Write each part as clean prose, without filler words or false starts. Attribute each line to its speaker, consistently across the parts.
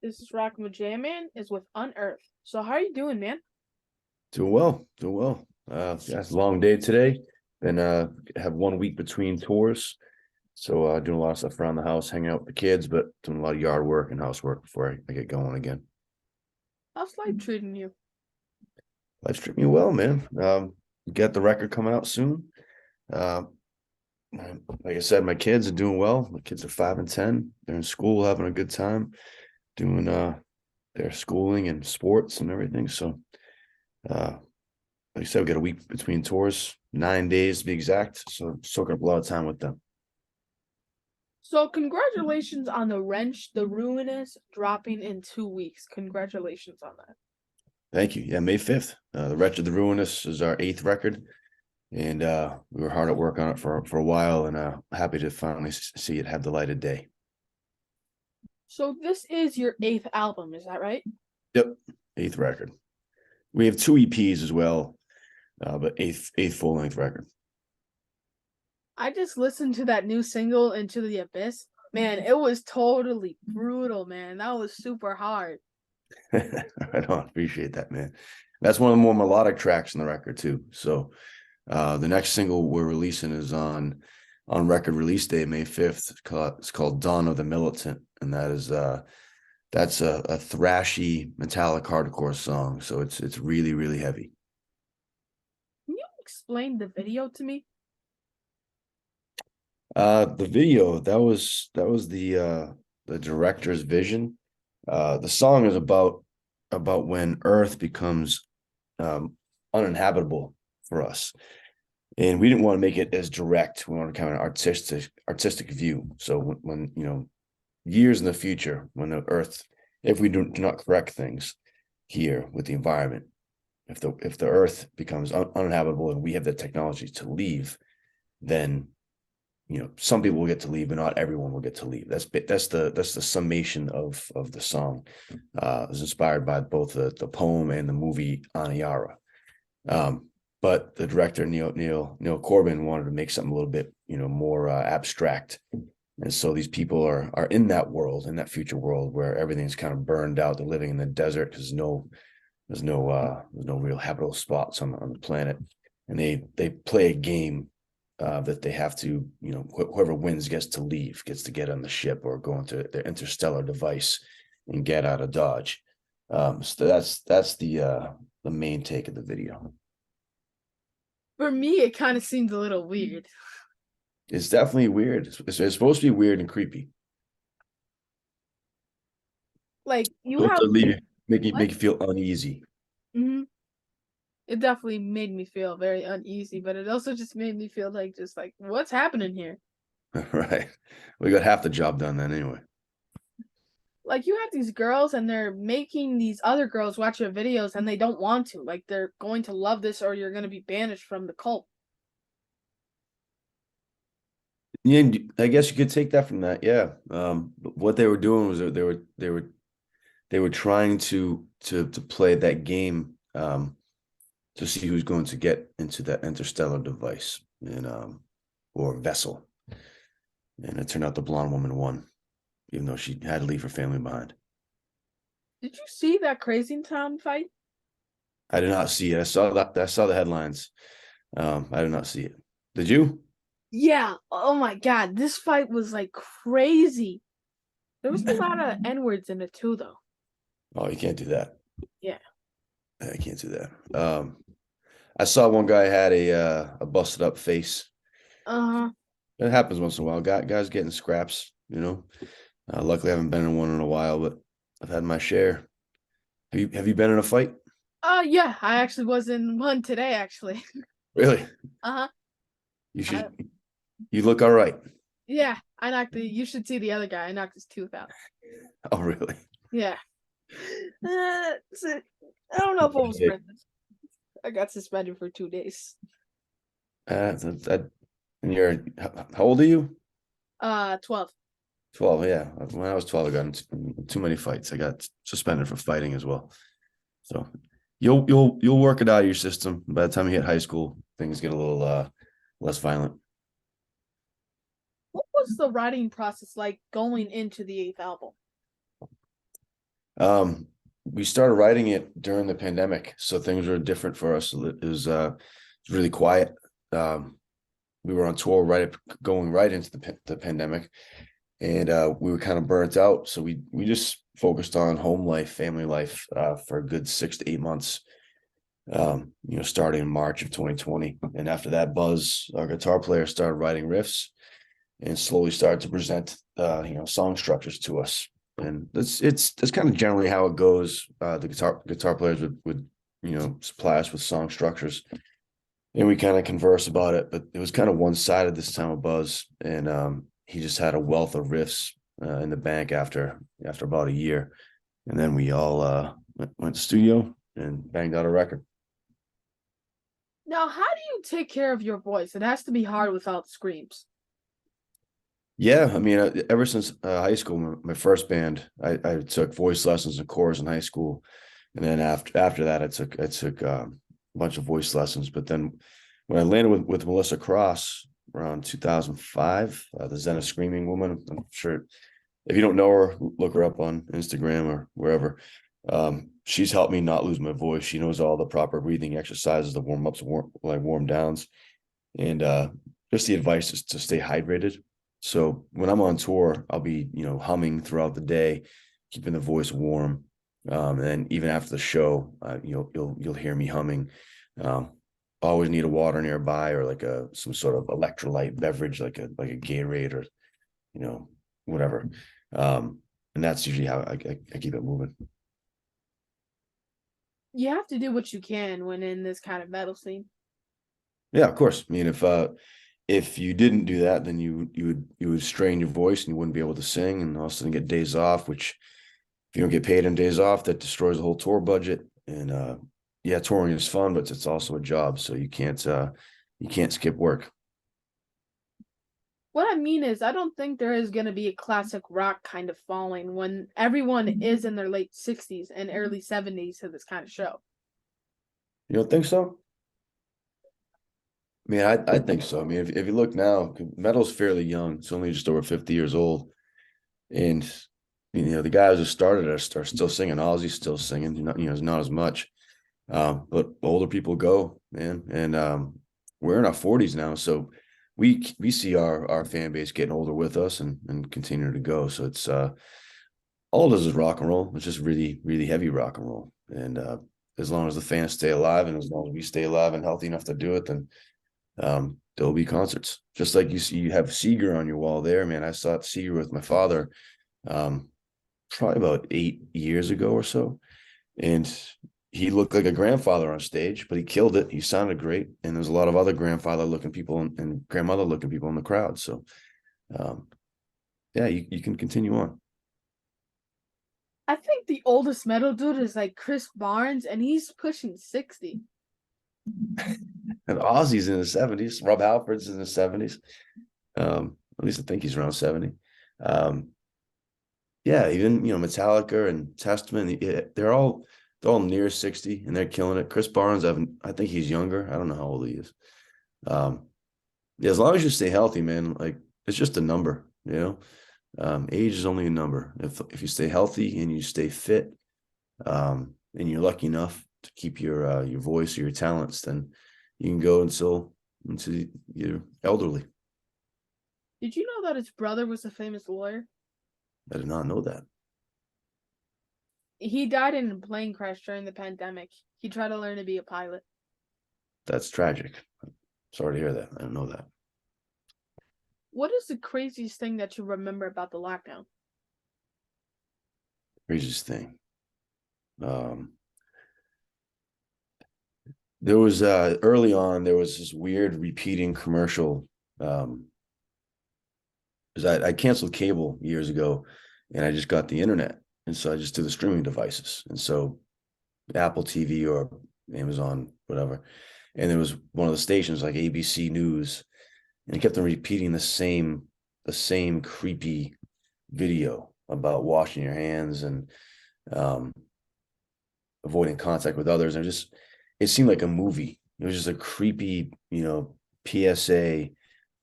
Speaker 1: This is Rock Man is with Unearth. So how are you doing, man?
Speaker 2: Doing well, doing well. Yeah, it's a long day today. Been have 1 week between tours. So doing a lot of stuff around the house, hanging out with the kids, but doing a lot of yard work and housework before I get going again.
Speaker 1: How's life treating you?
Speaker 2: Life's treating me well, man. Get the record coming out soon. Uh, like I said, my kids are doing well. My kids are 5 and 10. They're in school, having a good time, doing their schooling and sports and everything. So uh like I said, we got a week between tours, 9 days to be exact. So soaking up a lot of time with them.
Speaker 1: So congratulations on the Ruinous dropping in 2 weeks. Congratulations on that.
Speaker 2: Thank you. Yeah, May 5th. The Wretched, the Ruinous is our eighth record. And we were hard at work on it for a while, and happy to finally see it have the light of day.
Speaker 1: So this is your eighth album, is that right?
Speaker 2: Yep, eighth record. We have two EPs as well, but eighth full length record.
Speaker 1: I just listened to that new single, Into the Abyss. Man, it was totally brutal, man. That was super hard.
Speaker 2: I don't appreciate that, man. That's one of the more melodic tracks in the record too. So the next single we're releasing is on record release day, May 5th. It's called Dawn of the Militant, and that's a thrashy metallic hardcore song. So it's really, really heavy.
Speaker 1: Can you explain the video to me?
Speaker 2: The video, that was the director's vision. The song is about when Earth becomes uninhabitable for us. And we didn't want to make it as direct. We wanted kind of an artistic view. So when years in the future, when the Earth, if we do not correct things here with the environment, if the Earth becomes uninhabitable and we have the technology to leave, then some people will get to leave, but not everyone will get to leave. That's the summation of the song. It was inspired by both the poem and the movie Anayara. But the director Neil Corbin wanted to make something a little bit more abstract, and so these people are in that world, in that future world where everything's kind of burned out. They're living in the desert because there's no real habitable spots on the planet, and they play a game that they have to, whoever wins gets to get on the ship or go into their interstellar device and get out of Dodge. So that's the main take of the video.
Speaker 1: For me, it kind of seems a little weird.
Speaker 2: It's definitely weird. It's supposed to be weird and creepy.
Speaker 1: Like you
Speaker 2: Supposed
Speaker 1: have
Speaker 2: to leave you, make you
Speaker 1: what?
Speaker 2: make you feel uneasy.
Speaker 1: Hmm. It definitely made me feel very uneasy, but it also just made me feel like just like what's happening here?
Speaker 2: Right. We got half the job done then anyway.
Speaker 1: Like you have these girls and they're making these other girls watch your videos and they don't want to. Like they're going to love this or you're going to be banished from the cult.
Speaker 2: Yeah, I guess you could take that from that. Yeah. What they were doing was they were trying to play that game to see who's going to get into that interstellar device and or vessel. And it turned out the blonde woman won, even though she had to leave her family behind.
Speaker 1: Did you see that Crazy Town fight?
Speaker 2: I did not see it. I saw the headlines. I did not see it. Did you?
Speaker 1: Yeah. Oh my God. This fight was like crazy. There was a lot of N words in it too, though.
Speaker 2: Oh, you can't do that.
Speaker 1: Yeah.
Speaker 2: I can't do that. I saw one guy had a busted up face.
Speaker 1: Uh huh.
Speaker 2: It happens once in a while. Guys getting scraps, luckily I haven't been in one in a while, but I've had my share. Have you been in a fight?
Speaker 1: Yeah. I actually was in one today, actually.
Speaker 2: Really?
Speaker 1: Uh
Speaker 2: You
Speaker 1: huh.
Speaker 2: should you look all right.
Speaker 1: Yeah. I knocked the. You should see the other guy. I knocked his tooth out.
Speaker 2: Oh, really?
Speaker 1: Yeah. So, I don't know if I was friends. I got suspended for 2 days.
Speaker 2: That and how old are you?
Speaker 1: 12.
Speaker 2: 12, yeah. When I was 12, I got into too many fights. I got suspended for fighting as well. So you'll work it out of your system. By the time you hit high school, things get a little less violent.
Speaker 1: What was the writing process like going into the eighth album?
Speaker 2: Um, we started writing it during the pandemic, so things were different for us. It was really quiet. Um, we were on tour going right into the pandemic, and we were kind of burnt out. So we just focused on home life, family life, for a good 6 to 8 months. Starting in March of 2020, and after that, Buzz, our guitar player, started writing riffs and slowly started to present, song structures to us. And that's kind of generally how it goes. The guitar players would supply us with song structures, and we kind of converse about it. But it was kind of one sided this time with Buzz, and he just had a wealth of riffs in the bank after about a year, and then we all went to studio and banged out a record.
Speaker 1: Now, how do you take care of your voice? It has to be hard without screams.
Speaker 2: Yeah, I mean, ever since high school, my first band, I took voice lessons and chorus in high school, and then after that, I took a bunch of voice lessons. But then when I landed with Melissa Cross around 2005, the Zen of Screaming Woman, I'm sure if you don't know her, look her up on Instagram or wherever. She's helped me not lose my voice. She knows all the proper breathing exercises, the warm ups, warm downs, and just the advice is to stay hydrated. So when I'm on tour, I'll be, humming throughout the day, keeping the voice warm. And then even after the show, you'll hear me humming. Always need a water nearby, or like some sort of electrolyte beverage, like a Gatorade, or you know whatever. And that's usually how I keep it moving.
Speaker 1: You have to do what you can when in this kind of metal scene.
Speaker 2: Yeah, of course. I mean, if you didn't do that, then you would strain your voice and you wouldn't be able to sing, and all of a sudden get days off, which if you don't get paid on days off, that destroys the whole tour budget. And yeah, touring is fun, but it's also a job, so you can't skip work.
Speaker 1: What I mean is, I don't think there is going to be a classic rock kind of falling when everyone is in their late 60s and early 70s to this kind of show.
Speaker 2: You don't think so? I mean, I think so. I mean, if you look now, metal's fairly young. It's only just over 50 years old. And the guys who started are still singing. Ozzy's still singing, not as much. But older people go, man. And we're in our 40s now. So we see our fan base getting older with us and continue to go. So it's all it is rock and roll. It's just really, really heavy rock and roll. And as long as the fans stay alive, and as long as we stay alive and healthy enough to do it, then there'll be concerts. Just like you have Seeger on your wall there, man. I saw Seeger with my father um, probably about 8 years ago or so. And he looked like a grandfather on stage, but he killed it. He sounded great. And there's a lot of other grandfather looking people and grandmother looking people in the crowd. So um, yeah, you can continue on.
Speaker 1: I think the oldest metal dude is like Chris Barnes, and he's pushing 60.
Speaker 2: And Ozzy's in his 70s. Rob Halford's in his 70s. At least I think he's around 70. Um, yeah, even Metallica and Testament, yeah, they're all near 60 and they're killing it. Chris Barnes, I think he's younger. I don't know how old he is. Um, yeah, as long as you stay healthy, man, like it's just a number. Age is only a number. If you stay healthy and you stay fit, and you're lucky enough to keep your voice or your talents, then you can go until you're elderly.
Speaker 1: Did you know that his brother was a famous lawyer?
Speaker 2: I did not know that.
Speaker 1: He died in a plane crash during the pandemic. He tried to learn to be a pilot.
Speaker 2: That's tragic. Sorry to hear that. I don't know that.
Speaker 1: What is the craziest thing that you remember about the lockdown?
Speaker 2: Craziest thing. Um, there was early on there was this weird repeating commercial. Because I canceled cable years ago, and I just got the internet, and so I just do the streaming devices, and so Apple TV or Amazon, whatever. And there was one of the stations like ABC News, and it kept on repeating the same creepy video about washing your hands and um, avoiding contact with others. And it seemed like a movie. It was just a creepy, PSA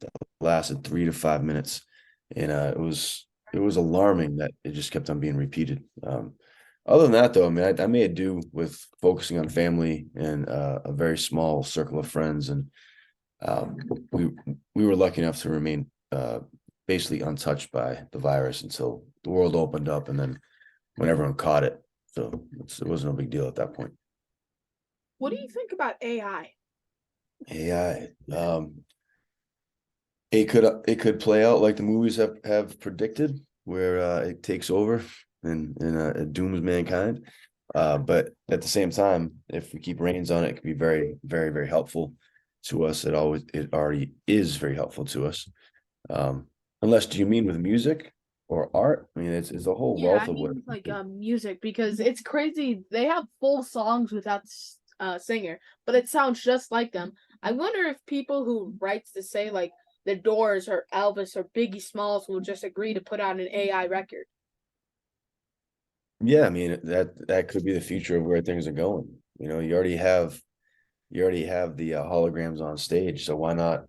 Speaker 2: that lasted 3 to 5 minutes, and it was alarming that it just kept on being repeated. Other than that, though, I mean, I made do with focusing on family and a very small circle of friends, and um, we we were lucky enough to remain basically untouched by the virus until the world opened up, and then when everyone caught it, so it wasn't a big deal at that point.
Speaker 1: What do you think about AI?
Speaker 2: AI, it could play out like the movies have predicted, where it takes over and it dooms mankind. But at the same time, if we keep reins on it, it can be very, very, very helpful to us. It already is very helpful to us. Unless, do you mean with music or art? I mean, it's a whole
Speaker 1: Yeah,
Speaker 2: wealth
Speaker 1: I
Speaker 2: of what.
Speaker 1: mean like music because it's crazy. They have full songs without singer, but it sounds just like them. I wonder if people who writes to say like the Doors or Elvis or Biggie Smalls will just agree to put out an AI record.
Speaker 2: Yeah, I mean that could be the future of where things are going. You know, you already have the holograms on stage, so why not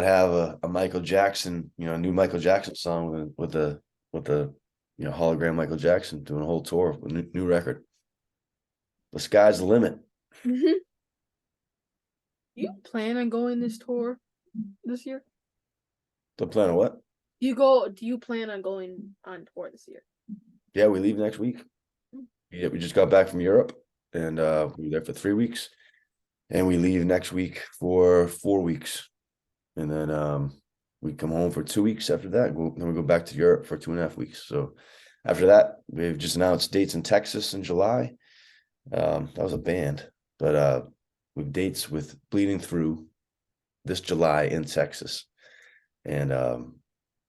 Speaker 2: have a Michael Jackson, a new Michael Jackson song with the hologram Michael Jackson doing a whole tour with a new record. The sky's the limit.
Speaker 1: Mhm. You plan on going this tour this year?
Speaker 2: The plan of what?
Speaker 1: Do you plan on going on tour this year?
Speaker 2: Yeah, we leave next week. Yeah, we just got back from Europe, and we were there for 3 weeks, and we leave next week for 4 weeks, and then we come home for 2 weeks after that. Then we go back to Europe for 2.5 weeks. So after that, we've just announced dates in Texas in July. That was a band, but we've dates with Bleeding Through this July in Texas, and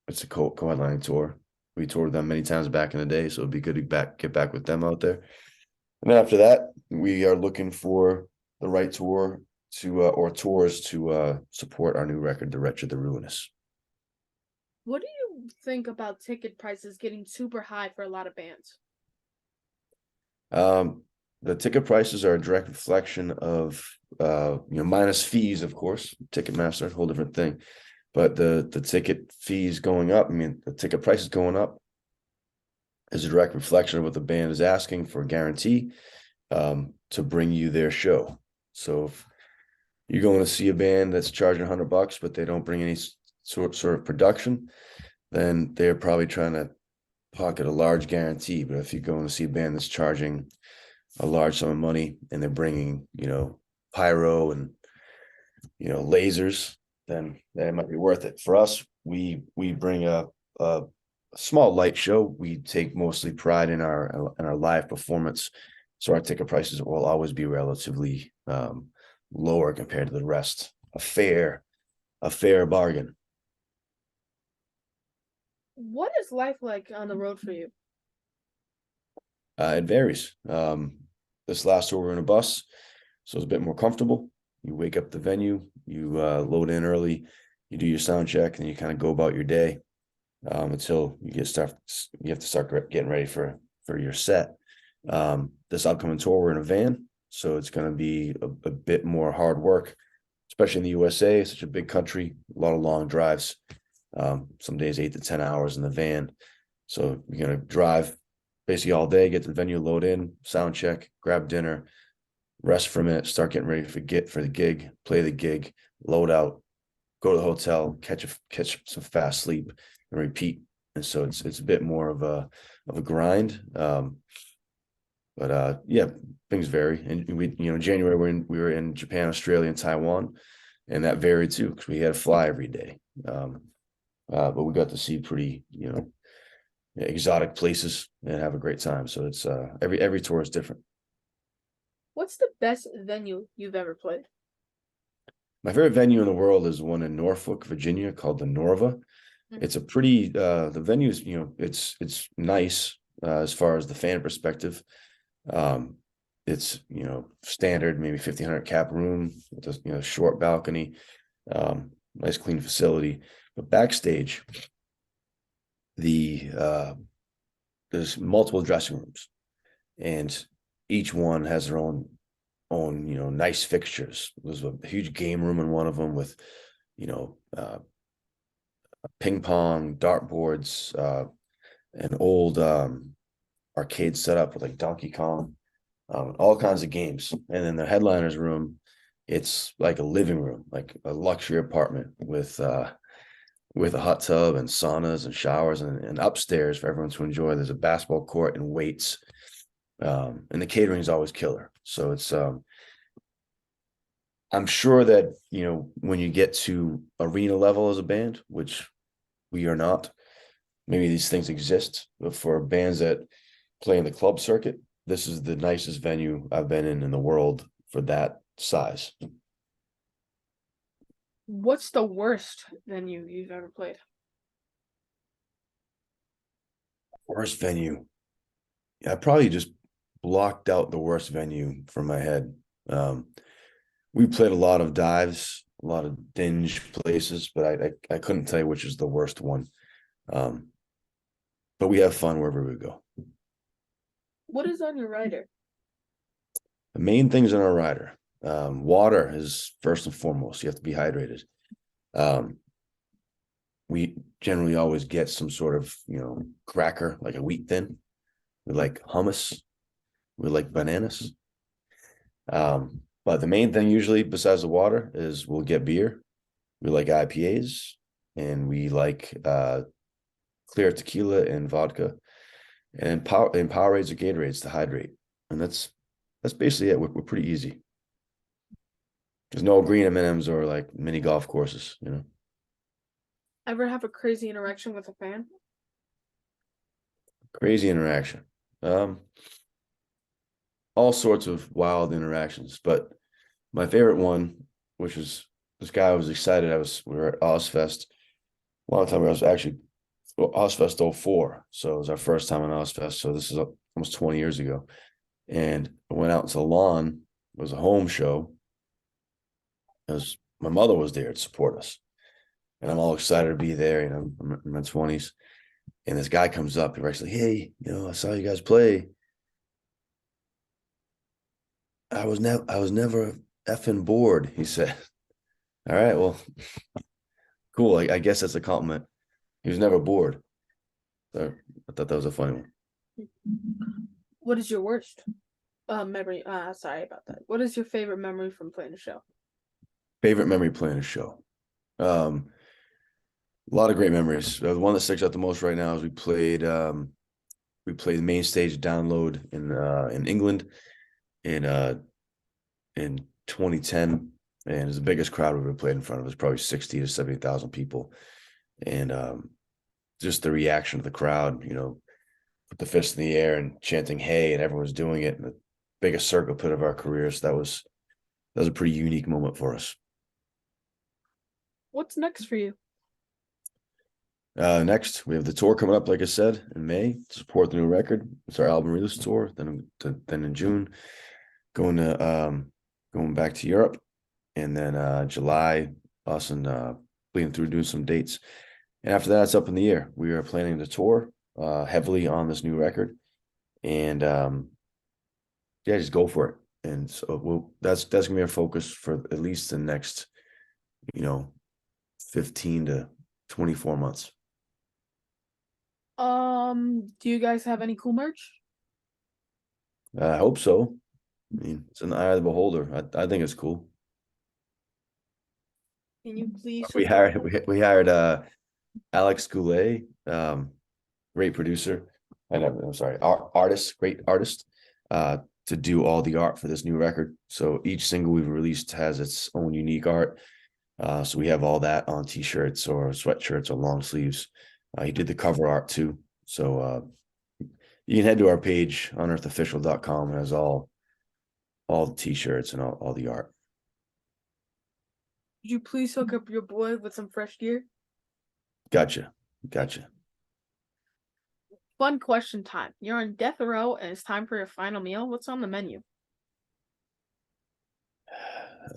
Speaker 2: it's a co-headlining tour. We toured them many times back in the day, so it'd be good to get back with them out there. And then after that, we are looking for the right tour to or tours to support our new record, The Wretched, the Ruinous.
Speaker 1: What do you think about ticket prices getting super high for a lot of bands?
Speaker 2: Um, the ticket prices are a direct reflection of minus fees, of course. Ticketmaster, a whole different thing. But the ticket fees going up, I mean, the ticket prices going up is a direct reflection of what the band is asking for a guarantee to bring you their show. So if you're going to see a band that's charging $100, but they don't bring any sort of production, then they're probably trying to pocket a large guarantee. But if you're going to see a band that's charging a large sum of money and they're bringing, pyro and lasers, then that might be worth it. For us, we bring a small light show. We take mostly pride in our live performance, so our ticket prices will always be relatively lower compared to the rest. A fair bargain.
Speaker 1: What is life like on the road for you?
Speaker 2: It varies. This last tour we were in a bus, so it's a bit more comfortable. You wake up the venue, you load in early, you do your sound check, and you kind of go about your day until you have to start getting ready for your set. This upcoming tour, we're in a van, so it's going to be a bit more hard work, especially in the USA. It's such a big country, a lot of long drives. Some days 8 to 10 hours in the van. So you're gonna drive basically all day, get to the venue, load in, sound check, grab dinner, rest for a minute, start getting ready for the gig, play the gig, load out, go to the hotel, catch some fast sleep, and repeat. And so it's a bit more of a grind. But yeah, things vary. And January we were in Japan, Australia, and Taiwan, and that varied too because we had to fly every day. But we got to see pretty, exotic places and have a great time. So it's every tour is different.
Speaker 1: What's the best venue you've ever played?
Speaker 2: My favorite venue in the world is one in Norfolk, Virginia, called the Norva.
Speaker 1: Mhm.
Speaker 2: It's a pretty the venue is, it's nice as far as the fan perspective. Um, it's standard, maybe 1,500 cap room with a short balcony, nice clean facility. But backstage, there's multiple dressing rooms, and each one has their own nice fixtures. There's a huge game room in one of them with you know uh, ping pong, dartboards, an old arcade setup with like Donkey Kong, all kinds of games. And then the headliner's room, it's like a living room, like a luxury apartment with a hot tub and saunas and showers, and upstairs for everyone to enjoy. There's a basketball court and weights, and the catering is always killer. So it's I'm sure that when you get to arena level as a band, which we are not, maybe these things exist, but for bands that play in the club circuit, this is the nicest venue I've been in the world for that size.
Speaker 1: What's the worst venue you've ever played?
Speaker 2: Worst venue. Yeah, I probably just blocked out the worst venue from my head. We played a lot of dives, a lot of dinge places, but I couldn't tell you which is the worst one. But we have fun wherever we go.
Speaker 1: What is on your rider?
Speaker 2: The main things in our rider, water is first and foremost. You have to be hydrated. We generally always get some sort of cracker, like a wheat thin. We like hummus. We like bananas. But the main thing usually besides the water is we'll get beer. We like IPAs, and we like clear tequila and vodka, and Powerades or Gatorades to hydrate. And that's basically it. We're pretty easy. There's no green M&Ms or like mini golf courses.
Speaker 1: Ever have a crazy interaction with a fan?
Speaker 2: Crazy interaction. All sorts of wild interactions, but my favorite one, which was this guy was excited. We were at Ozfest a long time ago. I was actually Ozfest 04. So it was our first time on Ozfest. So this is almost 20 years ago. And I went out to the lawn. It was a home show. My mother was there to support us. And I'm all excited to be there. I'm in my 20s. And this guy comes up. He's like, hey, I saw you guys play. I was never effing bored, he said. All right, well, cool. I guess that's a compliment. He was never bored. So I thought that was a funny one.
Speaker 1: What is your worst memory? Sorry about that. What is your favorite memory from playing the show?
Speaker 2: Favorite memory playing a show. A lot of great memories. The one that sticks out the most right now is we played the main stage download in England in 2010, and it was the biggest crowd we've ever played in front of. It was probably 60 to 70,000 people, and just the reaction of the crowd, put the fist in the air and chanting "Hey!" and everyone's doing it, and the biggest circle pit of our careers. That was a pretty unique moment for us.
Speaker 1: What's next for you?
Speaker 2: Next, we have the tour coming up, like I said, in May to support the new record. It's our album release tour. Then in June, going back to Europe, and then July, us and bleeding through doing some dates. And after that, it's up in the air. We are planning to tour heavily on this new record, and yeah, just go for it. And so that's gonna be our focus for at least the next 15 to 24 months.
Speaker 1: Do you guys have any cool merch?
Speaker 2: I hope so. I mean, it's in the eye of the beholder. I think it's cool.
Speaker 1: Can you please
Speaker 2: We hired Alex Goulet, great producer. I'm sorry, great artist, to do all the art for this new record. So each single we've released has its own unique art. So we have all that on t-shirts or sweatshirts or long sleeves. He did the cover art too. So you can head to our page, unearthofficial.com, and it has all the t-shirts and all the art.
Speaker 1: Could you please hook up your boy with some fresh gear?
Speaker 2: Gotcha.
Speaker 1: Fun question time. You're on death row and it's time for your final meal. What's on the menu?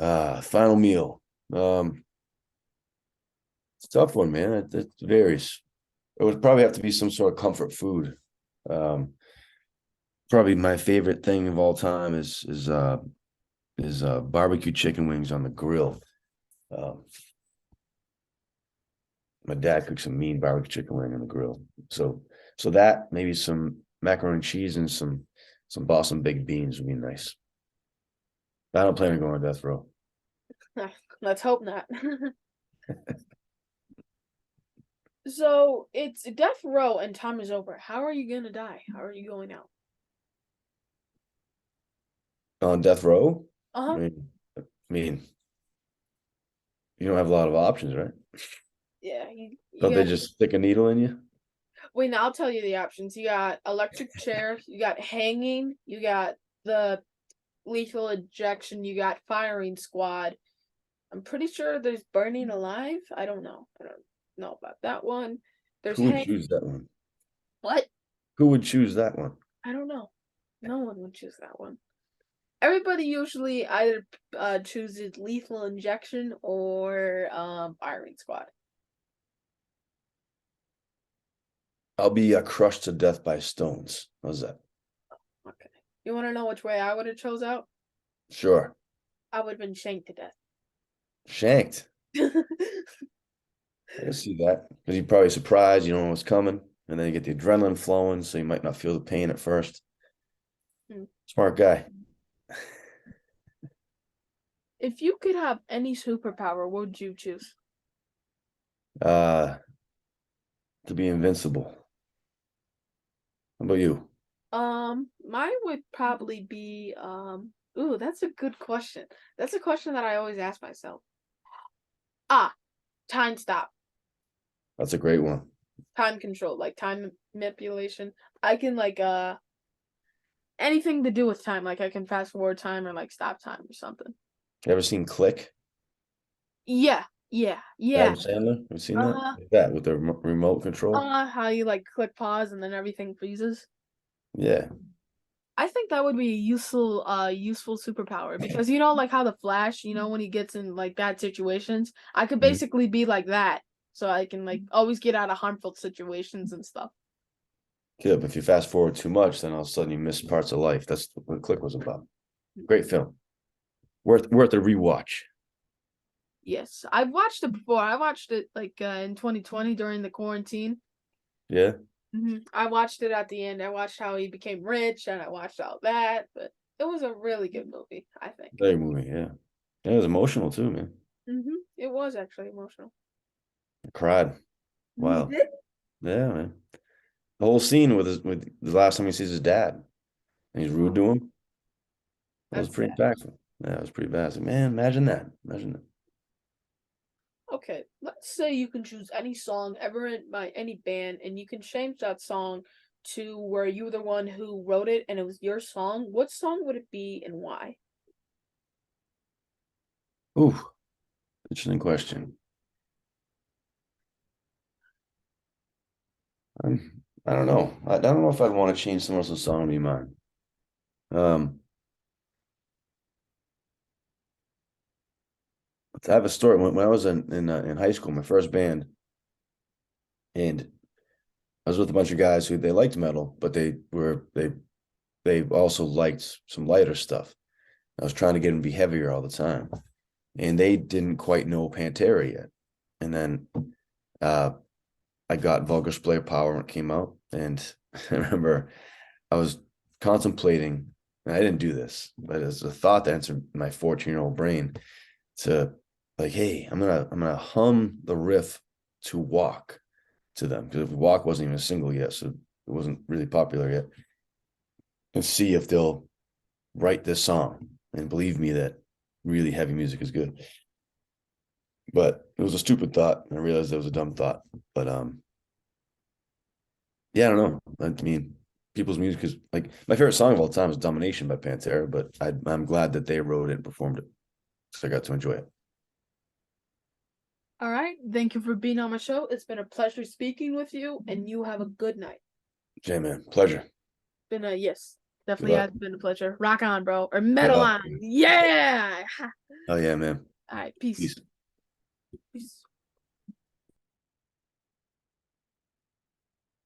Speaker 2: Final meal. It's a tough one, man. It varies. It would probably have to be some sort of comfort food. Probably my favorite thing of all time is barbecue chicken wings on the grill. My dad cooks some mean barbecue chicken wing on the grill. So that maybe some macaroni and cheese and some Boston baked beans would be nice. I don't plan on going to death row.
Speaker 1: Let's hope not. So it's death row and time is over. How are you gonna die? How are you going out?
Speaker 2: On death row,
Speaker 1: Uh-huh.
Speaker 2: I mean, you don't have a lot of options, right?
Speaker 1: Yeah, you
Speaker 2: Don't they
Speaker 1: got
Speaker 2: just stick a needle in you?
Speaker 1: wait, now I'll tell you the options. You got electric chair, you got hanging, you got the lethal injection, you got firing squad. I'm pretty sure there's burning alive. I don't know. I don't know about that one. There's
Speaker 2: Who would
Speaker 1: hang
Speaker 2: choose that one?
Speaker 1: what?
Speaker 2: Who would choose that one?
Speaker 1: I don't know. No one would choose that one. Everybody usually either chooses lethal injection or firing squad.
Speaker 2: I'll be crushed to death by stones. How's that?
Speaker 1: Okay. You want to know which way I would have chose out?
Speaker 2: Sure.
Speaker 1: I would have been shanked to death.
Speaker 2: Shanked. I can see that. Because you're probably surprised, you don't know what's coming. And then you get the adrenaline flowing, so you might not feel the pain at first. Smart guy.
Speaker 1: If you could have any superpower, what would you choose?
Speaker 2: Uh, to be invincible. How about you?
Speaker 1: Mine would probably be ooh, that's a good question. That's a question that I always ask myself. Ah, time stop.
Speaker 2: That's a great one.
Speaker 1: Time control, like time manipulation. I can like anything to do with time, like I can fast forward time or like stop time or something.
Speaker 2: You ever seen Click?
Speaker 1: Yeah, yeah.
Speaker 2: Adam Sandler? Have you seen that?
Speaker 1: Uh-huh.
Speaker 2: Like that with the remote control?
Speaker 1: How you like click pause and then everything freezes.
Speaker 2: Yeah.
Speaker 1: I think that would be a useful superpower because you know like how the Flash, you know, when he gets in like bad situations, I could
Speaker 2: Mhm.
Speaker 1: basically be like that. So I can like always get out of harmful situations and stuff.
Speaker 2: Yeah, but if you fast forward too much, then all of a sudden you miss parts of life. That's what Click was about. Great film. Worth a rewatch.
Speaker 1: Yes, I've watched it before. I watched it like in 2020 during the quarantine.
Speaker 2: Yeah.
Speaker 1: I watched it at the end. I watched how he became rich and I watched all that, but it was a really good movie, I think.
Speaker 2: Very movie, yeah. Yeah, it was emotional too, man.
Speaker 1: It was actually emotional.
Speaker 2: I cried.
Speaker 1: You
Speaker 2: Wow.
Speaker 1: did?
Speaker 2: Yeah, man. The whole scene with the last time he sees his dad and he's rude to him. That was
Speaker 1: That's
Speaker 2: pretty
Speaker 1: sad.
Speaker 2: impactful. Yeah, it was pretty bad. Like, man, imagine that. Imagine that.
Speaker 1: Okay, let's say you can choose any song ever in by any band, and you can change that song to where you were the one who wrote it and it was your song. What song would it be and why?
Speaker 2: Ooh, interesting question. I don't know. I don't know if I'd want to change someone else's song to be mine. Um, I have a story. When I was in high school, my first band, and I was with a bunch of guys who they liked metal, but they also liked some lighter stuff. I was trying to get them to be heavier all the time, and they didn't quite know Pantera yet. And then uh, I got Vulgar Display of Power when it came out, and I remember I was contemplating, and I didn't do this, but as a thought that entered my 14-year-old brain to like, hey, I'm gonna hum the riff to Walk to them because Walk wasn't even a single yet, so it wasn't really popular yet, and see if they'll write this song. And believe me, that really heavy music is good. But it was a stupid thought. And I realized it was a dumb thought. But yeah, I don't know. I mean, people's music is like my favorite song of all time is Domination by Pantera, but I'm glad that they wrote it and performed it. So I got to enjoy it.
Speaker 1: All right, thank you for being on my show. It's been a pleasure speaking with you, and you have a good night.
Speaker 2: Jay, man, pleasure.
Speaker 1: Been a yes,
Speaker 2: Good
Speaker 1: definitely
Speaker 2: luck.
Speaker 1: has been a pleasure. Rock on, bro, or
Speaker 2: Good
Speaker 1: metal
Speaker 2: luck.
Speaker 1: on. Yeah.
Speaker 2: Oh yeah, man.
Speaker 1: All right, peace.
Speaker 2: Peace.
Speaker 1: Peace.